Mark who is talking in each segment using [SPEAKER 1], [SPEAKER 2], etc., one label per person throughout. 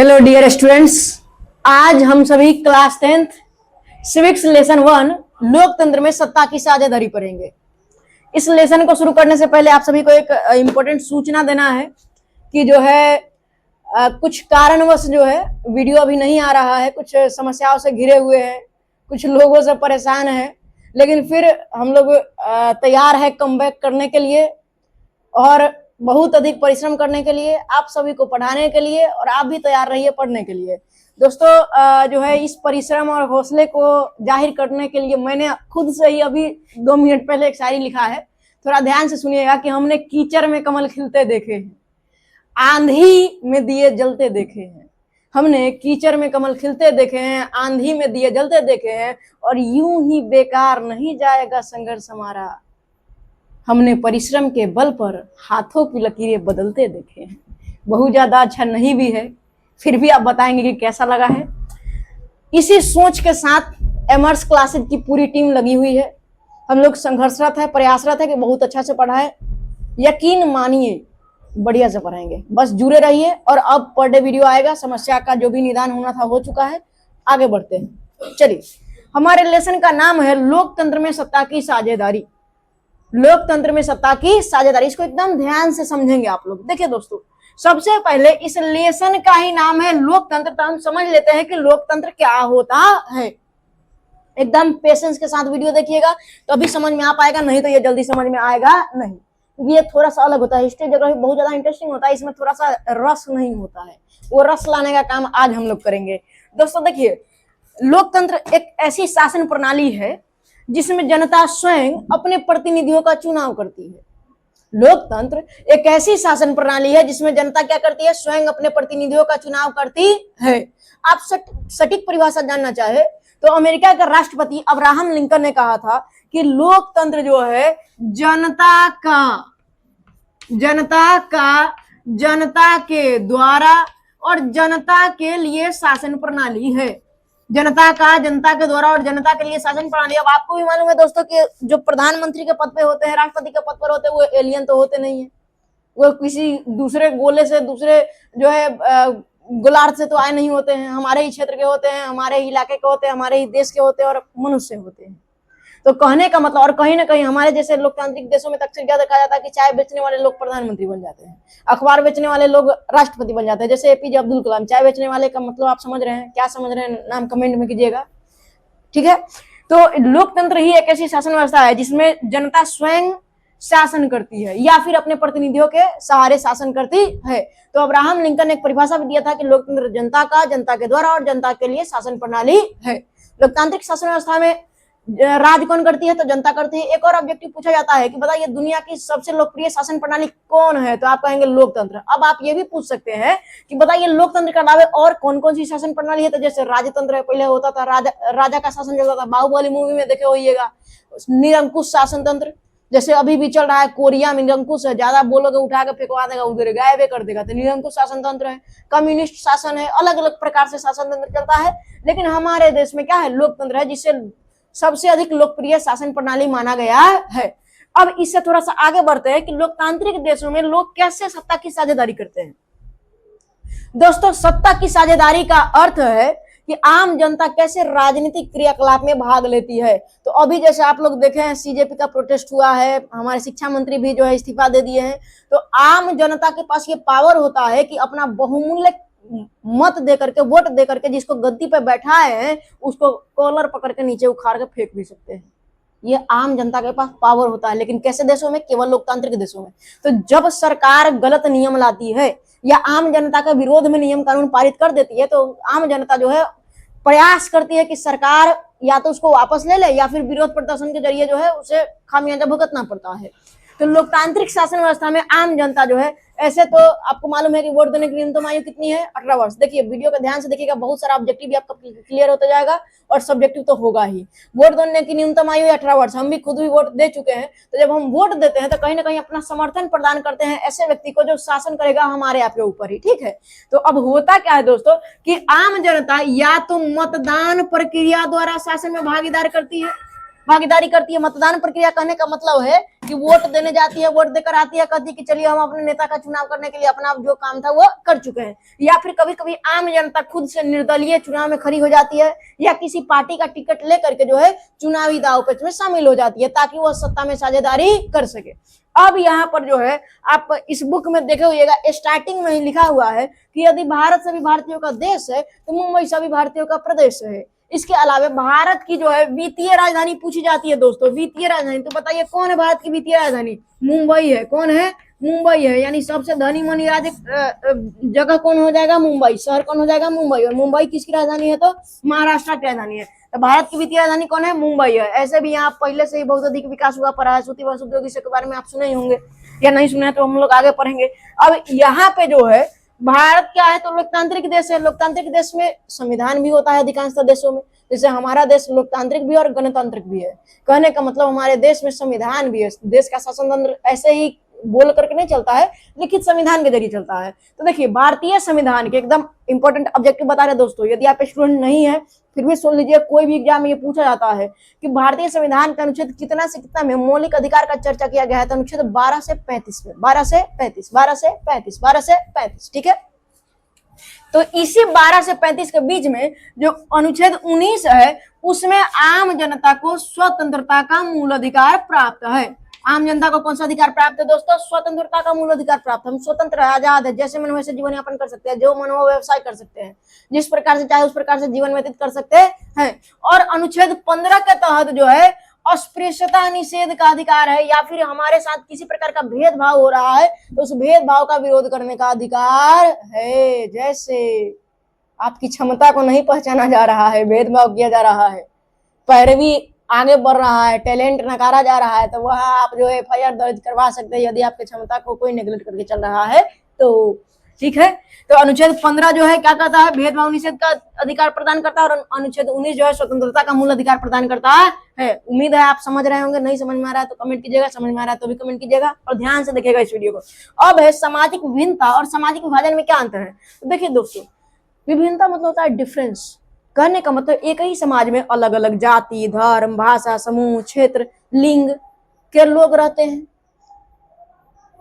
[SPEAKER 1] Hello dear students, आज हम सभी क्लास 10th सिविक्स लेसन 1 लोकतंत्र में सत्ता की साझेदारी पढ़ेंगे। इस लेसन को शुरू करने से पहले आप सभी को एक इम्पोर्टेंट सूचना देना है कि जो है कुछ कारणवश जो है वीडियो अभी नहीं आ रहा है, कुछ समस्याओं से घिरे हुए हैं, कुछ लोगों से परेशान है, लेकिन फिर हम लोग तैयार है कमबैक करने के लिए और बहुत अधिक परिश्रम करने के लिए, आप सभी को पढ़ाने के लिए, और आप भी तैयार रहिए पढ़ने के लिए। दोस्तों जो है इस परिश्रम और हौसले को जाहिर करने के लिए मैंने खुद से ही अभी 2 मिनट पहले एक शायरी लिखा है, थोड़ा ध्यान से सुनिएगा कि हमने कीचड़ में कमल खिलते देखे हैं, आंधी में दिए जलते देखे हैं। हमने कीचड़ में कमल खिलते देखे हैं, आंधी में दिए जलते देखे हैं, और यूं ही बेकार नहीं जाएगा संघर्ष हमारा। हमने परिश्रम के बल पर हाथों की लकीरें बदलते देखे हैं। बहुत ज्यादा अच्छा नहीं भी है, फिर भी आप बताएंगे कि कैसा लगा है। इसी सोच के साथ एमर्स क्लासेज की पूरी टीम लगी हुई है। हम लोग संघर्षरत है, प्रयासरत है कि बहुत अच्छा से पढ़ाए। यकीन मानिए बढ़िया से पढ़ाएंगे, बस जुड़े रहिए। और अब पर डे वीडियो आएगा, समस्या का जो भी निदान होना था हो चुका है। आगे बढ़ते हैं, चलिए। हमारे लेसन का नाम है लोकतंत्र में सत्ता की साझेदारी। लोकतंत्र में सत्ता की साझेदारी, इसको एकदम ध्यान से समझेंगे आप लोग। देखिए दोस्तों, सबसे पहले इस लेसन का ही नाम है लोकतंत्र, तो हम समझ लेते हैं कि लोकतंत्र क्या होता है। एकदम पेशेंस के साथ वीडियो देखिएगा तो अभी समझ में आ पाएगा, नहीं तो ये जल्दी समझ में आएगा नहीं। ये थोड़ा सा अलग होता है, हिस्ट्री ज्योग्राफी बहुत ज्यादा इंटरेस्टिंग होता है, इसमें थोड़ा सा रस नहीं होता है, वो रस लाने का काम आज हम लोग करेंगे। दोस्तों देखिए, लोकतंत्र एक ऐसी शासन प्रणाली है जिसमें जनता स्वयं अपने प्रतिनिधियों का चुनाव करती है। लोकतंत्र एक ऐसी शासन प्रणाली है जिसमें जनता क्या करती है, स्वयं अपने प्रतिनिधियों का चुनाव करती है। आप सटीक परिभाषा जानना चाहे तो अमेरिका के राष्ट्रपति अब्राहम लिंकन ने कहा था कि लोकतंत्र जो है जनता के द्वारा और जनता के लिए शासन प्रणाली है। जनता के द्वारा और जनता के लिए शासन प्रणाली। अब आपको भी मालूम है दोस्तों कि जो प्रधानमंत्री के पद पे होते हैं, राष्ट्रपति के पद पर होते हैं, वो एलियन तो होते नहीं है, वो किसी दूसरे गोले से, दूसरे जो है गोलार्ध से तो आए नहीं होते हैं, हमारे ही क्षेत्र के होते हैं, हमारे ही इलाके के होते हैं, हमारे ही देश के होते हैं और मनुष्य होते हैं। तो कहने का मतलब, और कहीं ना कहीं हमारे जैसे लोकतांत्रिक देशों में अक्सर क्या देखा जाता है कि चाय बेचने वाले लोग प्रधानमंत्री बन जाते हैं, अखबार बेचने वाले लोग राष्ट्रपति बन जाते हैं। जैसे एपीजे अब्दुल कलाम, चाय बेचने वाले का मतलब आप समझ रहे हैं, क्या समझ रहे हैं नाम कमेंट में कीजिएगा, ठीक है। तो लोकतंत्र ही एक ऐसी शासन व्यवस्था है जिसमें जनता स्वयं शासन करती है या फिर अपने प्रतिनिधियों के सहारे शासन करती है। तो अब्राहम लिंकन ने एक परिभाषा भी दिया था कि लोकतंत्र जनता के द्वारा और जनता के लिए शासन प्रणाली है। लोकतांत्रिक शासन व्यवस्था में राज कौन करती है, तो जनता करती है। एक और ऑब्जेक्टिव पूछा जाता है कि बताइए दुनिया की सबसे लोकप्रिय शासन प्रणाली कौन है, तो आप कहेंगे लोकतंत्र। अब आप ये भी पूछ सकते हैं कि बताइए लोकतंत्र के अलावा और कौन कौन सी शासन प्रणाली है, तो जैसे राजतंत्र पहले होता था, राजा का शासन चलता था, बाहुबली मूवी में देखे होइएगा। निरंकुश शासन तंत्र, जैसे अभी भी चल रहा है, कोरिया में निरंकुश है, ज्यादा बोलोगे उठा के फेंकवा देगा, उधर गायब कर देगा, तो निरंकुश शासन तंत्र है। कम्युनिस्ट शासन है, अलग अलग प्रकार से शासन तंत्र चलता है। लेकिन हमारे देश में क्या है, लोकतंत्र है, जिससे सबसे अधिक लोकप्रिय शासन प्रणाली माना गया है। अब इससे थोड़ा सा आगे बढ़ते हैं कि लोकतांत्रिक देशों में लोग कैसे सत्ता की साझेदारी करते हैं। दोस्तों, सत्ता की साझेदारी का अर्थ है कि आम जनता कैसे राजनीतिक क्रियाकलाप में भाग लेती है। तो अभी जैसे आप लोग देखे हैं, सीजेपी का प्रोटेस्ट हुआ है, हमारे शिक्षा मंत्री भी जो है इस्तीफा दे दिए हैं। तो आम जनता के पास ये पावर होता है कि अपना बहुमूल्य मत दे करके, वोट दे करके जिसको गद्दी पे बैठाए हैं उसको कॉलर पकड़ के नीचे उखाड़ के फेंक भी सकते हैं। ये आम जनता के पास पावर होता है। लेकिन कैसे देशों में, केवल लोकतांत्रिक देशों में। तो जब सरकार गलत नियम लाती है या आम जनता के विरोध में नियम कानून पारित कर देती है, तो आम जनता जो है प्रयास करती है कि सरकार या तो उसको वापस ले ले या फिर विरोध प्रदर्शन के जरिए जो है उसे खामियाजा भुगतना पड़ता है। तो लोकतांत्रिक शासन व्यवस्था में आम जनता जो है, ऐसे तो आपको मालूम है कि वोट देने की न्यूनतम आयु कितनी है, 18 वर्ष। देखिए वीडियो का ध्यान से देखिएगा, बहुत सारा ऑब्जेक्टिव भी आपका क्लियर होता जाएगा और सब्जेक्टिव तो होगा ही। वोट देने की न्यूनतम आयु 18 वर्ष। हम भी खुद भी वोट दे चुके हैं। तो जब हम वोट देते हैं तो कहीं ना कहीं अपना समर्थन प्रदान करते हैं ऐसे व्यक्ति को जो शासन करेगा हमारे आपके ऊपर ही, ठीक है। तो अब होता क्या है दोस्तों कि आम जनता या तो मतदान प्रक्रिया द्वारा शासन में भागीदारी करती है। मतदान प्रक्रिया कहने का मतलब है कि वोट देने जाती है, वोट देकर आती है, कहती है कि चलिए हम अपने नेता का चुनाव करने के लिए अपना जो काम था वो कर चुके हैं। या फिर कभी कभी आम जनता खुद से निर्दलीय चुनाव में खड़ी हो जाती है या किसी पार्टी का टिकट लेकर के जो है चुनावी दांवपेच में शामिल हो जाती है ताकि वह सत्ता में साझेदारी कर सके। अब यहाँ पर जो है आप इस बुक में देखे होइएगा, स्टार्टिंग में ही लिखा हुआ है कि यदि भारत सभी भारतीयों का देश है तो मुंबई सभी भारतीयों का प्रदेश है। इसके अलावा भारत की जो है वित्तीय राजधानी पूछी जाती है दोस्तों, वित्तीय राजधानी, तो बताइए कौन है भारत की वित्तीय राजधानी? मुंबई है। कौन है? मुंबई है। यानी सबसे धनी मनी राज्य जगह कौन हो जाएगा? मुंबई। शहर कौन हो जाएगा? मुंबई। और मुंबई किसकी राजधानी है? तो महाराष्ट्र की राजधानी है। तो भारत की वित्तीय राजधानी कौन है? मुंबई है। ऐसे भी यहाँ पहले से ही बहुत अधिक विकास हुआ पड़ा है। सूती वस्त्र उद्योग के बारे में आप सुने ही होंगे, या नहीं सुने तो हम लोग आगे पढ़ेंगे। अब यहाँ पे जो है भारत क्या है? तो लोकतांत्रिक देश है। लोकतांत्रिक देश में संविधान भी होता है अधिकांशतः देशों में, जैसे हमारा देश लोकतांत्रिक भी और गणतांत्रिक भी है। कहने का मतलब हमारे देश में संविधान भी है। देश का शासन तंत्र ऐसे ही बोल करके नहीं चलता है, लिखित संविधान के जरिए चलता है। तो देखिए भारतीय संविधान के एकदम इंपॉर्टेंट ऑब्जेक्टिव बता रहे दोस्तों, यदि आप स्टूडेंट नहीं है फिर भी सुन लीजिए, कोई भी एग्जाम में ये पूछा जाता है कि भारतीय संविधान का अनुच्छेद कितना से कितना में मौलिक अधिकार का चर्चा किया गया है? तो अनुच्छेद 12 से 35 में, 12 से 35, 12 से 35, 12 से 35, ठीक है। तो इसी 12 से 35 के बीच में जो अनुच्छेद 19 है उसमें आम जनता को स्वतंत्रता का मूल अधिकार प्राप्त है। आम जनता को कौन सा अधिकार प्राप्त है दोस्तों? स्वतंत्रता का मूल अधिकार प्राप्त है। हम स्वतंत्र आजाद है, जैसे मन वैसे जीवन यापन कर सकते हैं, जो मन हो व्यवसाय कर सकते हैं, जिस प्रकार से चाहे उस प्रकार से जीवन व्यतीत कर सकते हैं। और अनुच्छेद 15 के तहत जो है अस्पृश्यता निषेध का अधिकार है, या फिर हमारे साथ किसी प्रकार का भेदभाव हो रहा है तो उस भेदभाव का विरोध करने का अधिकार है। जैसे आपकी क्षमता को नहीं पहचाना जा रहा है, भेदभाव किया जा रहा है, पैरवी आगे बढ़ रहा है, टैलेंट नकारा जा रहा है, तो वहां आप जो है एफआईआर दर्ज करवा सकते हैं यदि आपकी क्षमता को कोई नेग्लेक्ट करके चल रहा है तो, ठीक है। तो अनुच्छेद 15 जो है क्या कहता है? भेदभाव निषेध का अधिकार प्रदान करता है। और अनुच्छेद 19 जो है स्वतंत्रता का मूल अधिकार प्रदान करता है। उम्मीद है आप समझ रहे होंगे। नहीं समझ में आ रहा है तो कमेंट कीजिएगा, समझ में आ रहा है तो भी कमेंट कीजिएगा और ध्यान से देखिएगा इस वीडियो को। अब है सामाजिक विभिन्नता और सामाजिक विभाजन में क्या अंतर है? तो देखिए दोस्तों, विभिन्नता मतलब होता है डिफरेंस। कहने का मतलब एक ही समाज में अलग अलग जाति, धर्म, भाषा, समूह, क्षेत्र, लिंग के लोग रहते हैं।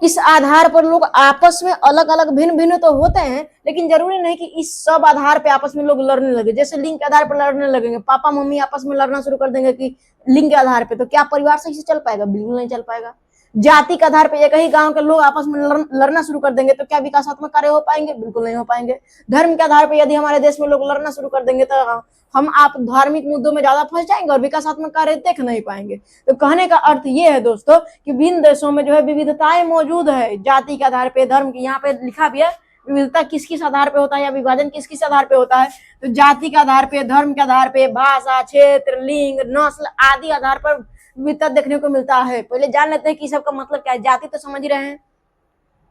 [SPEAKER 1] इस आधार पर लोग आपस में अलग अलग भिन्न भिन्न तो होते हैं, लेकिन जरूरी नहीं कि इस सब आधार पे आपस में लोग लड़ने लगे। जैसे लिंग के आधार पर लड़ने लगेंगे, पापा मम्मी आपस में लड़ना शुरू कर देंगे कि लिंग के आधार पे, तो क्या परिवार सही से चल पाएगा? बिल्कुल नहीं चल पाएगा। जाति के आधार पे एक ही गांव के लोग आपस में लड़ना शुरू कर देंगे तो क्या विकासात्मक कार्य हो पाएंगे? बिल्कुल नहीं हो पाएंगे। धर्म के आधार पे यदि हमारे देश में लोग लड़ना शुरू कर देंगे तो हम आप धार्मिक मुद्दों में ज्यादा फंस जाएंगे और विकासात्मक कार्य देख नहीं पाएंगे। तो कहने का अर्थ ये है दोस्तों कि भिन्न देशों में जो है विविधताएं मौजूद है, जाति के आधार पे, धर्म की, यहाँ पे लिखा भी है विविधता किस किस आधार पे होता है या विभाजन किस किस आधार पे होता है। तो जाति के आधार पे, धर्म के आधार पे, भाषा, क्षेत्र, लिंग, नस्ल आदि आधार पर विविधता देखने को मिलता है। पहले जान लेते हैं कि सबका मतलब क्या है। जाति तो समझ ही रहे हैं,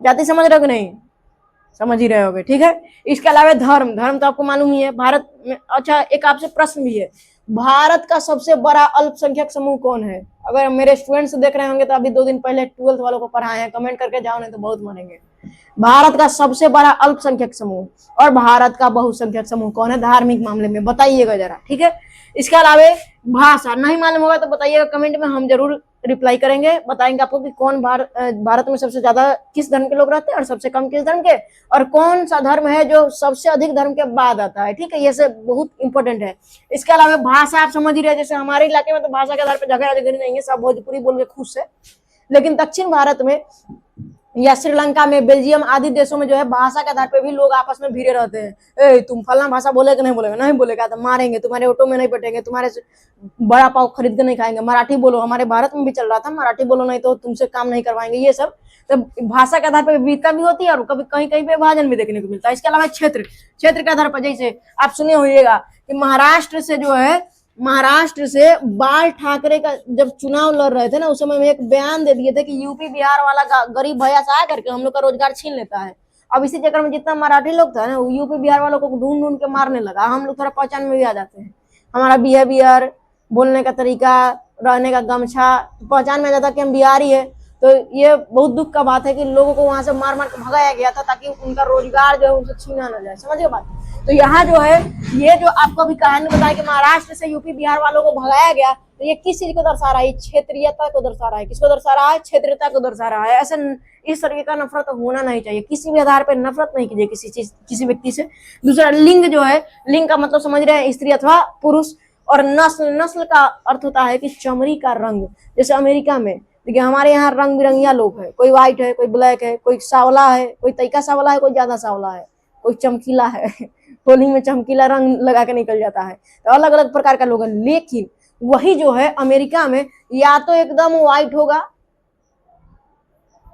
[SPEAKER 1] जाति समझ रहे हो कि नहीं? समझ ही रहे होगे, ठीक है। इसके अलावा धर्म, धर्म तो आपको मालूम ही है भारत में। अच्छा, एक आपसे प्रश्न भी है, भारत का सबसे बड़ा अल्पसंख्यक समूह कौन है? अगर मेरे स्टूडेंट्स देख रहे होंगे तो अभी 2 दिन पहले 12th वालों को पढ़ाए हैं, कमेंट करके जाओ नहीं तो बहुत मानेंगे। भारत का सबसे बड़ा अल्पसंख्यक समूह और भारत का बहुसंख्यक समूह कौन है धार्मिक मामले में? बताइएगा जरा, ठीक है। इसके अलावा भाषा नहीं मालूम होगा तो बताइएगा कमेंट में, हम जरूर रिप्लाई करेंगे, बताएंगे आपको कि कौन भारत में सबसे ज्यादा किस धर्म के लोग रहते हैं और सबसे कम किस धर्म के, और कौन सा धर्म है जो सबसे अधिक धर्म के बाद आता है, ठीक है। ये सब बहुत इंपॉर्टेंट है। इसके अलावा भाषा आप समझ ही रहे, जैसे हमारे इलाके में तो भाषा के आधार पर झगड़ा झगड़ी नहीं है, सब भोजपुरी बोल के खुश है। लेकिन दक्षिण भारत में या श्रीलंका में, बेल्जियम आदि देशों में जो है भाषा के आधार पे भी लोग आपस में भिड़े रहते हैं। ए तुम फलना भाषा बोलेगा नहीं बोलेगा? नहीं बोलेगा तो मारेंगे, तुम्हारे ऑटो में नहीं बैठेंगे, तुम्हारे बड़ा पाव खरीद के नहीं खाएंगे। मराठी बोलो, हमारे भारत में भी चल रहा था मराठी बोलो नहीं तो तुमसे काम नहीं करवाएंगे। ये सब तो भाषा के आधार पर विविधता भी होती है और कभी कहीं कहीं पे विभाजन भी देखने को मिलता है। इसके अलावा क्षेत्र, क्षेत्र के आधार पर जैसे आप सुने होइएगा कि महाराष्ट्र से जो है, महाराष्ट्र से बाल ठाकरे का जब चुनाव लड़ रहे थे ना, उस समय में एक बयान दे दिए थे कि यूपी बिहार वाला गरीब भैया से आ करके हम लोग का रोजगार छीन लेता है। अब इसी चक्कर में जितना मराठी लोग था ना, वो यूपी बिहार वालों को ढूंढ ढूंढ के मारने लगा। हम लोग थोड़ा पहचान में भी आ जाते हैं, हमारा बिहेवियर, बोलने का तरीका, रहने का गमछा पहचान में आ जाता कि हम बिहारी है। तो ये बहुत दुख का बात है कि लोगों को वहां से मार मार के भगाया गया था ताकि उनका रोजगार जो है उनसे छीना ना जाए, समझिए बात। तो यहाँ जो है ये जो आपको अभी कहानी बताया कि महाराष्ट्र से यूपी बिहार वालों को भगाया गया, तो ये किस चीज को दर्शा रहा है? क्षेत्रीयता को दर्शा रहा है। किसको दर्शा रहा है? क्षेत्रीयता को दर्शा रहा है। ऐसा इस तरीके का नफरत होना नहीं चाहिए। किसी भी आधार पर नफरत नहीं कीजिए किसी व्यक्ति से। दूसरा, लिंग जो है, लिंग का मतलब समझ रहे हैं, स्त्री अथवा पुरुष। और नस्ल, नस्ल का अर्थ होता है कि चमड़ी का रंग। जैसे अमेरिका में देखिए, हमारे यहाँ रंग बिरंगिया लोग हैं, कोई व्हाइट है, कोई ब्लैक है, कोई सावला है, कोई तैका सावला है, कोई ज्यादा सावला है, कोई चमकीला है होली में चमकीला रंग लगा के निकल जाता है। तो अलग अलग प्रकार का लोग हैं। लेकिन वही जो है अमेरिका में या तो एकदम व्हाइट होगा,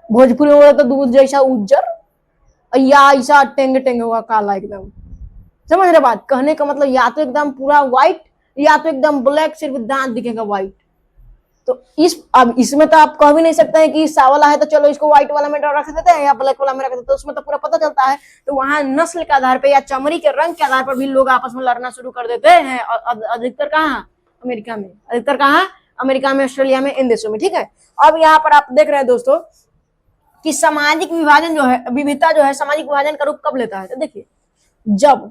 [SPEAKER 1] भोजपुरी में तो दूध जैसा उज्जर, या ऐसा टेंगे टेंगे होगा काला एकदम। समझ रहे बात? कहने का मतलब या तो एकदम पूरा व्हाइट या तो एकदम ब्लैक, सिर्फ दांत दिखेगा व्हाइट। तो अब इसमें तो आप कह भी नहीं सकते हैं कि सावला है तो चलो इसको व्हाइट वाला में रख देते हैं या ब्लैक वाला में रख देते हैं, तो उसमें तो पूरा पता चलता है। तो वहां नस्ल के आधार पर या चमड़ी के रंग के आधार पर भी लोग आपस में लड़ना शुरू कर देते हैं। अधिकतर कहाँ? अमेरिका में। अधिकतर कहाँ? अमेरिका में, ऑस्ट्रेलिया में, इन देशों में। ठीक है। अब यहाँ पर आप देख रहे हैं दोस्तों कि सामाजिक विभाजन जो है, विविधता जो है, सामाजिक विभाजन का रूप कब लेता है? तो देखिए, जब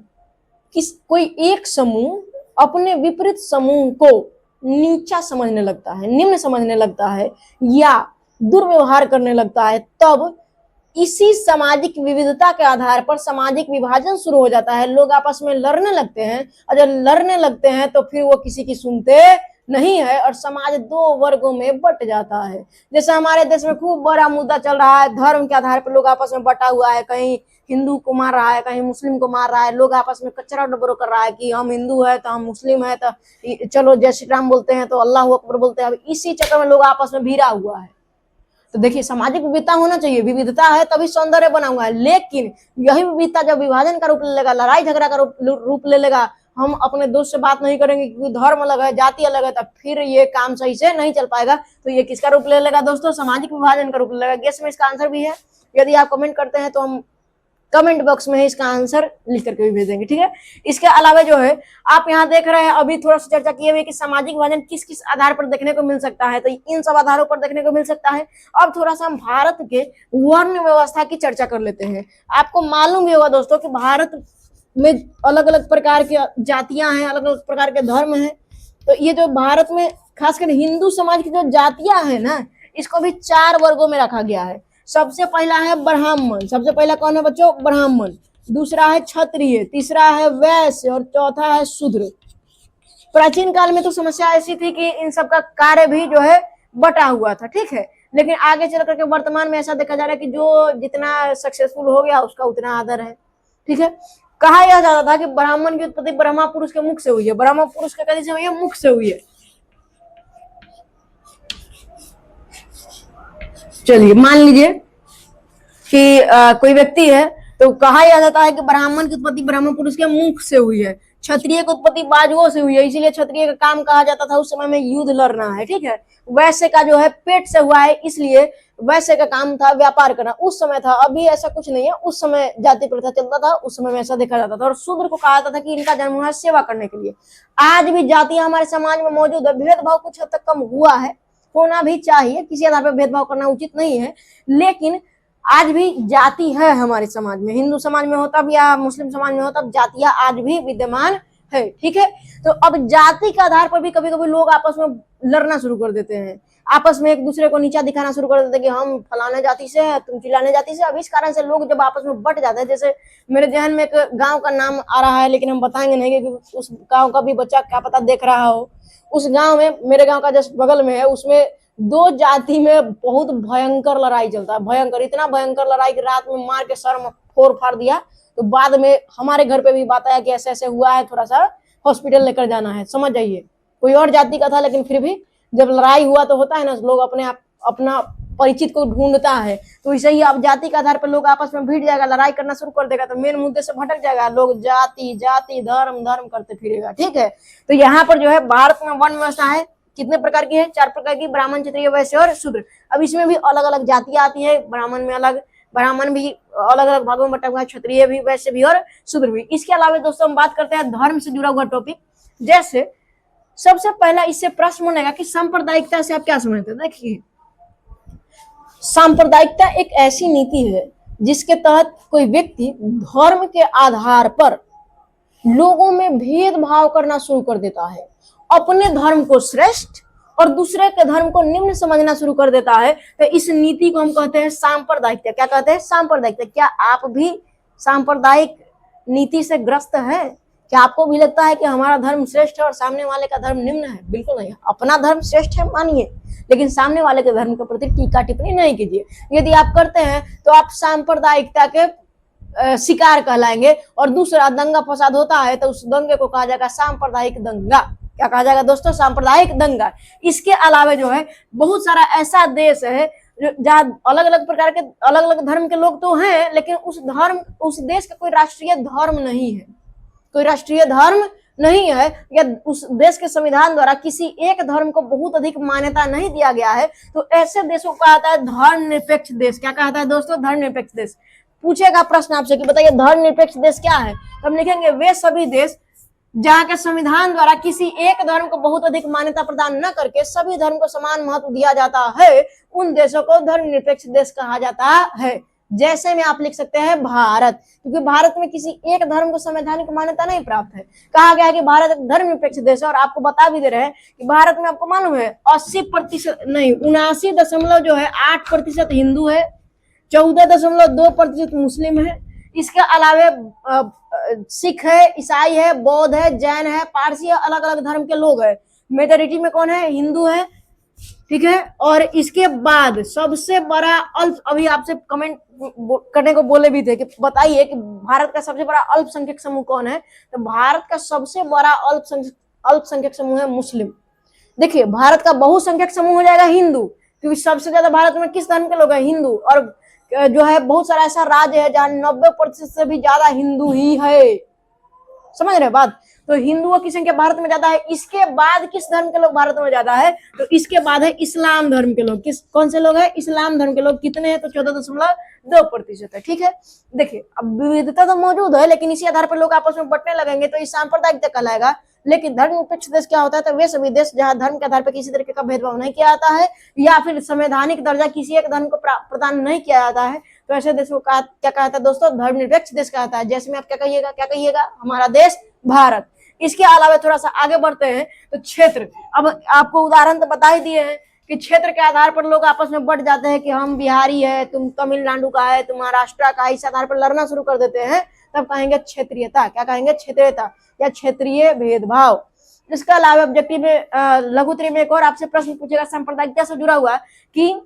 [SPEAKER 1] कोई एक समूह अपने विपरीत समूह को नीचा समझने लगता है, निम्न समझने लगता है या दुर्व्यवहार करने लगता है, तब इसी सामाजिक विविधता के आधार पर सामाजिक विभाजन शुरू हो जाता है। लोग आपस में लड़ने लगते हैं, और जब लड़ने लगते हैं तो फिर वो किसी की सुनते नहीं है और समाज दो वर्गों में बट जाता है। जैसे हमारे देश में खूब बड़ा मुद्दा चल रहा है, धर्म के आधार पर लोग आपस में बटा हुआ है। कहीं हिंदू को मार रहा है, कहीं मुस्लिम को मार रहा है। लोग आपस में कचरा डबरो कर रहा है कि हम हिंदू है तो हम मुस्लिम है तो चलो जय श्री राम बोलते हैं, तो अल्लाह अकबर बोलते हैं। अब इसी चक्कर में लोग आपस में भिड़ा हुआ है। तो देखिए, सामाजिक विविधता होना चाहिए। विविधता है तभी सौंदर्य बना हुआ है। लेकिन यही विविधता जब विभाजन का रूप ले लेगा, लड़ाई झगड़ा का रूप ले लेगा, हम अपने दोस्त से बात नहीं करेंगे क्योंकि धर्म अलग है, जाति अलग है, तब फिर ये काम सही से नहीं चल पाएगा। तो ये किसका रूप ले लेगा दोस्तों? सामाजिक विभाजन का रूप ले लेगा। गेस में इसका आंसर भी है। यदि आप कमेंट करते हैं तो हम कमेंट बॉक्स में इसका आंसर लिख करके भी भेज देंगे। ठीक है। इसके अलावा जो है आप यहाँ देख रहे हैं, अभी थोड़ा सा चर्चा किए हुए कि सामाजिक विभाजन किस किस आधार पर देखने को मिल सकता है, तो इन सब आधारों पर देखने को मिल सकता है। अब थोड़ा सा हम भारत के वर्ण व्यवस्था की चर्चा कर लेते हैं। आपको मालूम भी होगा दोस्तों कि भारत में अलग अलग प्रकार की जातियां हैं, अलग अलग प्रकार के धर्म हैं। तो ये जो भारत में खासकर हिंदू समाज की जो जातियां हैं ना, इसको भी 4 वर्गों में रखा गया है। सबसे पहला है ब्राह्मण। सबसे पहला कौन है बच्चों? ब्राह्मण। दूसरा है क्षत्रिय, तीसरा है वैश्य और चौथा है शूद्र। प्राचीन काल में तो समस्या ऐसी थी कि इन सब का कार्य भी जो है बटा हुआ था। ठीक है। लेकिन आगे चल करके वर्तमान में ऐसा देखा जा रहा है कि जो जितना सक्सेसफुल हो गया उसका उतना आदर है। ठीक है। कहा यह जाता था कि ब्राह्मण की उत्पत्ति ब्रह्मा पुरुष के मुख से हुई है। ब्रह्मा पुरुष के कदी से हुई है? मुख से हुई है। चलिए मान लीजिए कि कोई व्यक्ति है, तो कहा यह जाता है कि ब्राह्मण की उत्पत्ति ब्रह्म पुरुष के मुख से हुई है। क्षत्रिय की उत्पत्ति बाजुओं से हुई है, इसीलिए क्षत्रिय का काम कहा जाता था उस समय में युद्ध लड़ना है। ठीक है। वैश्य का जो है पेट से हुआ है, इसलिए वैश्य का काम था व्यापार करना। उस समय था, अभी ऐसा कुछ नहीं है। उस समय जाति प्रथा चलता था, उस समय में ऐसा देखा जाता था। और शूद्र को कहा जाता था कि इनका जन्म हुआ सेवा करने के लिए। आज भी जातियां हमारे समाज में मौजूद है। भेदभाव कुछ हद तक कम हुआ है, होना भी चाहिए, किसी आधार पर भेदभाव करना उचित नहीं है, लेकिन आज भी जाति है हमारे समाज में। हिंदू समाज में होता भी या मुस्लिम समाज में होता, जातियां आज भी विद्यमान है। ठीक है। तो अब जाति के आधार पर भी कभी कभी लोग आपस में लड़ना शुरू कर देते हैं, आपस में एक दूसरे को नीचा दिखाना शुरू कर देते हैं कि हम फलाने जाति से है, तुम चिल्लाने जाति से। अब इस कारण से लोग जब आपस में बट जाते हैं, जैसे मेरे जहन में एक गांव का नाम आ रहा है, लेकिन हम बताएंगे नहीं क्योंकि उस गांव का भी बच्चा क्या पता देख रहा हो। उस गांव में, मेरे गांव का जस्ट बगल में है, उसमें 2 जाति में बहुत भयंकर लड़ाई चलता है। भयंकर, इतना भयंकर लड़ाई कि रात में मार के सर में फोड़ फाड़ दिया। तो बाद में हमारे घर पे भी बात आया कि ऐसे ऐसे हुआ है, थोड़ा सा हॉस्पिटल लेकर जाना है। समझ जाइए, कोई और जाति का था, लेकिन फिर भी जब लड़ाई हुआ तो होता है ना, लोग अपने आप अपना परिचित को ढूंढता है। तो इसे ही अब जाति के आधार पर लोग आपस में भिड़ जाएगा, लड़ाई करना शुरू कर देगा, तो मेन मुद्दे से भटक जाएगा। लोग जाति जाति धर्म धर्म करते फिरेगा। ठीक है। तो यहाँ पर जो है भारत में वर्ण व्यवस्था है, कितने प्रकार की है? 4 प्रकार की, ब्राह्मण, क्षत्रिय, वैश्य और शूद्र। अब इसमें भी अलग अलग जातियां आती है। ब्राह्मण में अलग, ब्राह्मण भी अलग अलग भागों में बटा हुआ है, क्षत्रिय भी, वैश्य भी और शूद्र भी। इसके अलावा दोस्तों हम बात करते हैं धर्म से जुड़ा हुआ टॉपिक। जैसे सबसे पहला इससे प्रश्न बनेगा कि सांप्रदायिकता से आप क्या समझते हैं? देखिए, सांप्रदायिकता एक ऐसी नीति है जिसके तहत कोई व्यक्ति धर्म के आधार पर लोगों में भेदभाव करना शुरू कर देता है अपने धर्म को श्रेष्ठ और दूसरे के धर्म को निम्न समझना शुरू कर देता है, तो इस नीति को हम कहते हैं सांप्रदायिकता। क्या कहते हैं? सांप्रदायिकता। क्या आप भी सांप्रदायिक नीति से ग्रस्त है? क्या आपको भी लगता है कि हमारा धर्म श्रेष्ठ है और सामने वाले का धर्म निम्न है? बिल्कुल नहीं। अपना धर्म श्रेष्ठ है मानिए, लेकिन सामने वाले के धर्म के प्रति टीका टिप्पणी नहीं कीजिए। यदि आप करते हैं तो आप सांप्रदायिकता के शिकार कहलाएंगे। और दूसरा, दंगा फसाद होता है तो उस दंगे को कहा जाएगा सांप्रदायिक दंगा। क्या कहा जाएगा दोस्तों? सांप्रदायिक दंगा। इसके अलावा जो है बहुत सारा ऐसा देश है जहाँ अलग अलग प्रकार के अलग अलग धर्म के लोग तो हैं, लेकिन उस देश का कोई राष्ट्रीय धर्म नहीं है, कोई राष्ट्रीय धर्म नहीं है, या उस देश के संविधान द्वारा किसी एक धर्म को बहुत अधिक मान्यता नहीं दिया गया है, तो ऐसे देशों को कहा जाता है धर्मनिरपेक्ष देश। क्या कहता है दोस्तों? धर्मनिरपेक्ष देश। पूछेगा प्रश्न आपसे कि बताइए धर्मनिरपेक्ष देश क्या है, तो हम लिखेंगे वे सभी देश जहाँ के संविधान द्वारा किसी एक धर्म को बहुत अधिक मान्यता प्रदान न करके सभी धर्म को समान महत्व दिया जाता है, उन देशों को धर्मनिरपेक्ष देश कहा जाता है। जैसे में आप लिख सकते हैं भारत, क्योंकि भारत में किसी एक धर्म को संवैधानिक मान्यता नहीं प्राप्त है। कहा गया है कि भारत एक धर्मनिरपेक्ष देश है, और आपको बता भी दे रहे हैं कि भारत में आपको मालूम है 80% नहीं 79.8% हिंदू है, 14.2% मुस्लिम है। इसके अलावा सिख है, ईसाई है, बौद्ध है, जैन है, पारसी है, अलग अलग धर्म के लोग हैं। मेजोरिटी में कौन है? हिंदू है, ठीक है। और इसके बाद सबसे बड़ा अल्प, अभी आपसे कमेंट करने को बोले भी थे कि बताइए कि भारत का सबसे बड़ा अल्पसंख्यक समूह कौन है, तो भारत का सबसे बड़ा अल्पसंख्यक समूह है मुस्लिम। देखिए, भारत का बहुसंख्यक समूह हो जाएगा हिंदू, क्योंकि सबसे ज्यादा भारत में किस धर्म के लोग हैं? हिंदू। और जो है बहुत सारा ऐसा राज्य है जहाँ 90% से भी ज्यादा हिंदू ही है। समझ रहे बात? तो हिंदुओं की संख्या भारत में ज्यादा है। इसके बाद किस धर्म के लोग भारत में ज्यादा है? तो इसके बाद है इस्लाम धर्म के लोग। कौन से लोग हैं? इस्लाम धर्म के लोग। कितने हैं? तो 14.2% है, ठीक है। देखिए, अब विविधता तो मौजूद है, लेकिन इसी आधार पर लोग आपस में बंटने लगेंगे तो इस सांप्रदायिकता कहलाएगा। लेकिन धर्मनिरपेक्ष देश क्या होता है? तो वे सभी देश जहाँ धर्म के आधार पर किसी तरीके का भेदभाव नहीं किया जाता है, या फिर संवैधानिक दर्जा किसी एक धर्म को प्रदान नहीं किया जाता है, तो ऐसे देश को क्या कहता है दोस्तों? धर्मनिरपेक्ष देश कहता है। जैसे में आप क्या कहिएगा? हमारा देश भारत। इसके अलावा थोड़ा सा आगे बढ़ते हैं तो क्षेत्र। अब आपको उदाहरण तो बता ही दिए हैं कि क्षेत्र के आधार पर लोग आपस में बढ़ जाते हैं कि हम बिहारी है, तुम तमिलनाडु का है, तुम महाराष्ट्र का है। इस आधार पर लड़ना शुरू कर देते हैं, तब कहेंगे क्षेत्रीयता। क्या कहेंगे? क्षेत्रीयता या क्षेत्रीय भेदभाव। इसके अलावा ऑब्जेक्टिव में लघुत्तरी में एक और आपसे प्रश्न पूछेगा सांप्रदायिकता से जुड़ा हुआ कि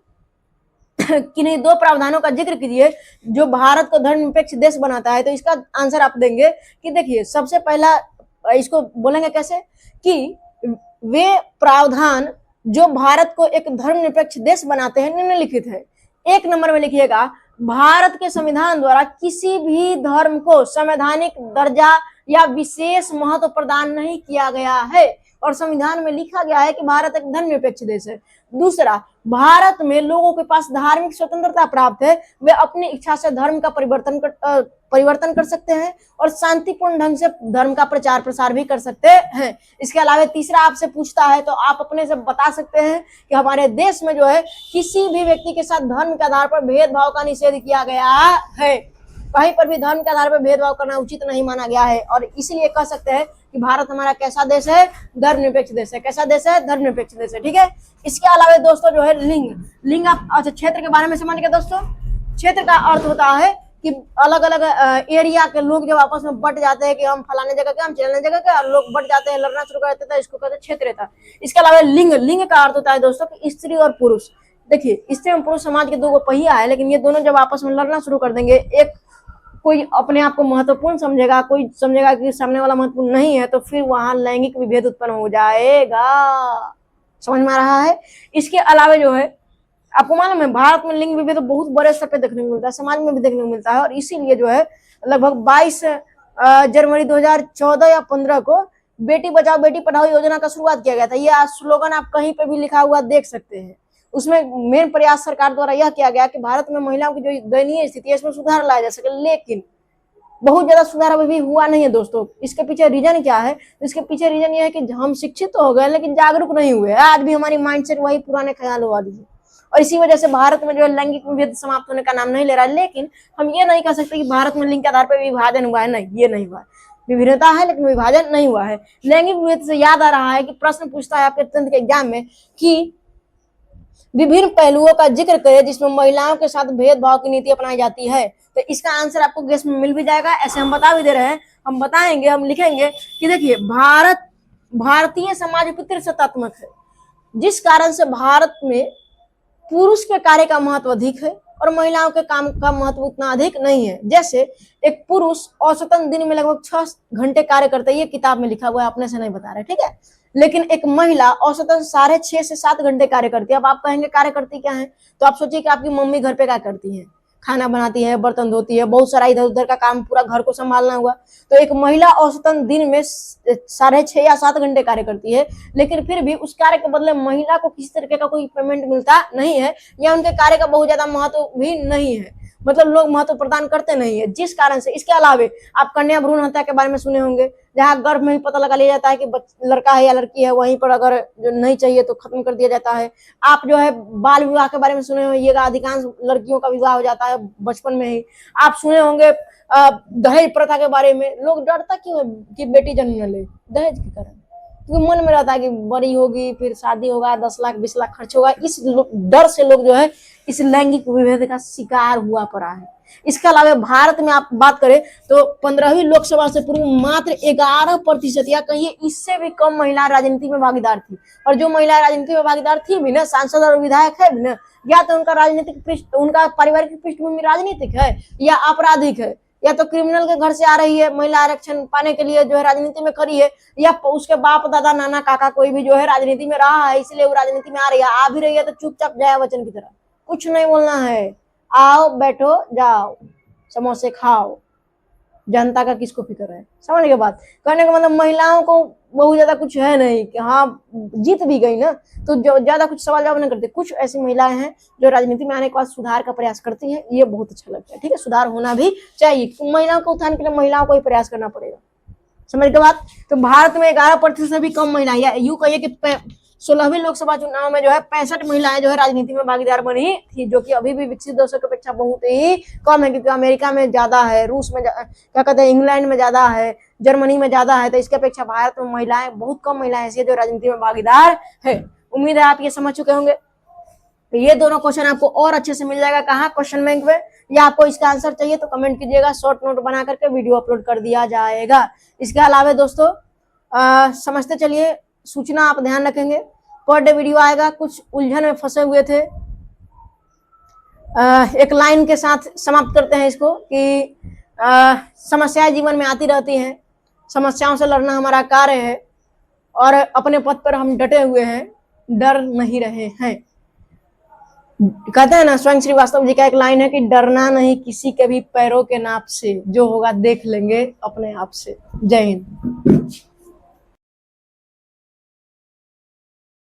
[SPEAKER 1] किन्हीं दो प्रावधानों का जिक्र कीजिए जो भारत को धर्मनिरपेक्ष देश बनाता है। तो इसका आंसर आप देंगे कि देखिए, सबसे पहला इसको बोलेंगे कैसे कि वे प्रावधान जो भारत को एक धर्मनिरपेक्ष देश बनाते हैं निम्नलिखित है। 1 नंबर में लिखिएगा, भारत के संविधान द्वारा किसी भी धर्म को संवैधानिक दर्जा या विशेष महत्व प्रदान नहीं किया गया है, और संविधान में लिखा गया है कि भारत एक धर्मनिरपेक्ष देश है। दूसरा, भारत में लोगों के पास धार्मिक स्वतंत्रता प्राप्त है, वे अपनी इच्छा से धर्म का परिवर्तन कर सकते हैं और शांतिपूर्ण ढंग से धर्म का प्रचार प्रसार भी कर सकते हैं। इसके अलावा तीसरा आपसे पूछता है तो आप अपने से बता सकते हैं कि हमारे देश में जो है किसी भी व्यक्ति के साथ धर्म के आधार पर भेदभाव का निषेध किया गया है। कहीं पर भी धर्म के आधार पर भेदभाव करना उचित नहीं माना गया है, और इसीलिए कह सकते हैं कि भारत हमारा कैसा देश है? धर्मनिरपेक्ष देश है। कैसा देश है? धर्मनिरपेक्ष देश है, ठीक है। इसके अलावा दोस्तों जो है लिंग आप अच्छा क्षेत्र के बारे में समझ गए दोस्तों। क्षेत्र का अर्थ होता है कि अलग अलग एरिया के लोग जब आपस में बट जाते हैं कि हम फलाने जगह के, हम चिल्लाने जगह के, और लोग बट जाते हैं, लड़ना शुरू कर देते हैं, इसको कहते हैं क्षेत्रीयता। इसके अलावा लिंग का अर्थ होता है दोस्तों कि स्त्री और पुरुष। देखिए, स्त्री और पुरुष समाज के दो पहिया है, लेकिन ये दोनों जब आपस में लड़ना शुरू कर देंगे, एक कोई अपने आप को महत्वपूर्ण समझेगा, कोई समझेगा कि सामने वाला महत्वपूर्ण नहीं है, तो फिर वहां लैंगिक विभेद उत्पन्न हो जाएगा। समझ में आ रहा है? इसके अलावा जो है आपको मालूम है भारत में लिंग विभेद बहुत बड़े स्तर पे देखने को मिलता है, समाज में भी देखने को मिलता है, और इसीलिए जो है लगभग 22 जनवरी 2014 या 15 को बेटी बचाओ बेटी पढ़ाओ योजना का शुरुआत किया गया था। ये स्लोगन आप कहीं पे भी लिखा हुआ देख सकते हैं। उसमें मेन प्रयास सरकार द्वारा यह किया गया कि भारत में महिलाओं की जो दयनीय स्थिति है इसमें सुधार लाया जा सके, लेकिन बहुत ज्यादा सुधार अभी भी हुआ नहीं है दोस्तों। इसके पीछे रीजन क्या है? इसके पीछे रीजन ये है कि हम शिक्षित तो हो गए लेकिन जागरूक नहीं हुए। आज भी हमारी माइंडसेट वही पुराने ख्यालों वाली है, और इसी वजह से भारत में जो है लैंगिक विभेद समाप्त होने का नाम नहीं ले रहा है। लेकिन हम ये नहीं कह सकते कि भारत में लिंग के आधार पर विभाजन हुआ है, नहीं, ये नहीं हुआ। विभिन्नता है लेकिन विभाजन नहीं हुआ है। लैंगिक विभेद से याद आ रहा है कि प्रश्न पूछता है आपके 10th के एग्जाम में कि विभिन्न पहलुओं का जिक्र करें जिसमें महिलाओं के साथ भेदभाव की नीति अपनाई जाती है। तो इसका आंसर आपको गेस में मिल भी जाएगा, ऐसे हम बता भी दे रहे हैं, हम बताएंगे, हम लिखेंगे कि देखिए भारतीय समाज पितृसत्तात्मक है, जिस कारण से भारत में पुरुष के कार्य का महत्व अधिक है और महिलाओं के काम का महत्व उतना अधिक नहीं है। जैसे एक पुरुष औसतन दिन में लगभग 6 घंटे कार्य करता है, ये किताब में लिखा हुआ है, अपने से नहीं बता रहे, ठीक है। लेकिन एक महिला औसतन 6.5 से 7 घंटे कार्य करती है। अब आप कहेंगे कार्य करती क्या है, तो आप सोचिए कि आपकी मम्मी घर पे क्या करती है, खाना बनाती है, बर्तन धोती है, बहुत सारा इधर उधर का काम, पूरा घर को संभालना हुआ। तो एक महिला औसतन दिन में 6.5 या 7 घंटे कार्य करती है, लेकिन फिर भी उस कार्य के बदले महिला को किसी तरीके का कोई पेमेंट मिलता नहीं है, या उनके कार्य का बहुत ज्यादा महत्व भी नहीं है, मतलब लोग महत्व प्रदान करते नहीं है, जिस कारण से। इसके अलावे आप कन्या भ्रूण हत्या के बारे में सुने होंगे, जहाँ गर्भ में ही पता लगा लिया जाता है कि लड़का है या लड़की है, वहीं पर अगर जो नहीं चाहिए तो खत्म कर दिया जाता है। आप जो है बाल विवाह के बारे में सुने होंगे, अधिकांश लड़कियों का विवाह हो जाता है बचपन में ही। आप सुने होंगे दहेज प्रथा के बारे में। लोग डरता क्यों है कि बेटी जन्म न ले, दहेज के कारण, क्योंकि मन में रहता है कि बड़ी होगी फिर शादी होगा, 10 लाख 20 लाख खर्च होगा। इस डर से लोग जो है इस लैंगिक विभेद का शिकार हुआ पड़ा है। इसके अलावा भारत में आप बात करें तो 15वीं लोकसभा से पूर्व मात्र 11% या कहिए इससे भी कम महिला राजनीति में भागीदार थी। और जो महिला राजनीति में भागीदार थी भी ना, सांसद और विधायक है भी ना, या तो उनका राजनीतिक उनका पारिवारिक पृष्ठभूमि राजनीतिक है या आपराधिक है, या तो क्रिमिनल के घर से आ रही है, महिला आरक्षण पाने के लिए जो है राजनीति में खड़ी है, या उसके बाप दादा नाना काका कोई भी जो है राजनीति में रहा है इसलिए वो राजनीति में आ रही है। आ भी रही है तो चुपचाप जया बच्चन की तरह कुछ नहीं बोलना है, आओ बैठो जाओ समोसे खाओ, जनता का किसको फिक्र है। समझने के बाद कहने का मतलब महिलाओं को बहुत ज्यादा कुछ है नहीं कि हाँ जीत भी गई ना तो ज्यादा कुछ सवाल जवाब नहीं करते। कुछ ऐसी महिलाएं हैं जो राजनीति में आने के बाद सुधार का प्रयास करती हैं, ये बहुत अच्छा लगता है, ठीक है। सुधार होना भी चाहिए, महिलाओं को उत्थान के लिए महिलाओं को ही प्रयास करना पड़ेगा। समझ के बाद तो भारत में 11% से भी कम महिलाएं, यूं कहिए कि 16वीं लोकसभा चुनाव में जो है 65 महिलाएं जो है राजनीति में भागीदार बनी थी, जो कि अभी भी विकसित देशों की अपेक्षा बहुत ही कम है, क्योंकि अमेरिका में ज्यादा है, रूस में क्या कहते हैं, इंग्लैंड में ज्यादा है, जर्मनी में ज्यादा है। तो इसके अपेक्षा भारत में महिलाएं, बहुत कम महिलाएं ऐसी है जो राजनीति में भागीदार है। उम्मीद है आप ये समझ चुके होंगे। तो ये दोनों क्वेश्चन आपको और अच्छे से मिल जाएगा कहाँ, क्वेश्चन बैंक में, या आपको इसका आंसर चाहिए तो कमेंट कीजिएगा, शॉर्ट नोट बना करके वीडियो अपलोड कर दिया जाएगा। इसके अलावा दोस्तों समझते चलिए, सूचना आप ध्यान रखेंगे, पर डे वीडियो आएगा। कुछ उलझन में फंसे हुए थे, एक लाइन के साथ समाप्त करते हैं इसको कि समस्याएं जीवन में आती रहती हैं, समस्याओं से लड़ना हमारा कार्य है और अपने पथ पर हम डटे हुए हैं, डर नहीं रहे हैं। कहते हैं ना, स्वयं श्रीवास्तव जी का एक लाइन है कि डरना नहीं किसी के भी पैरों के नाप से, जो होगा देख लेंगे अपने आप से। जय हिंद।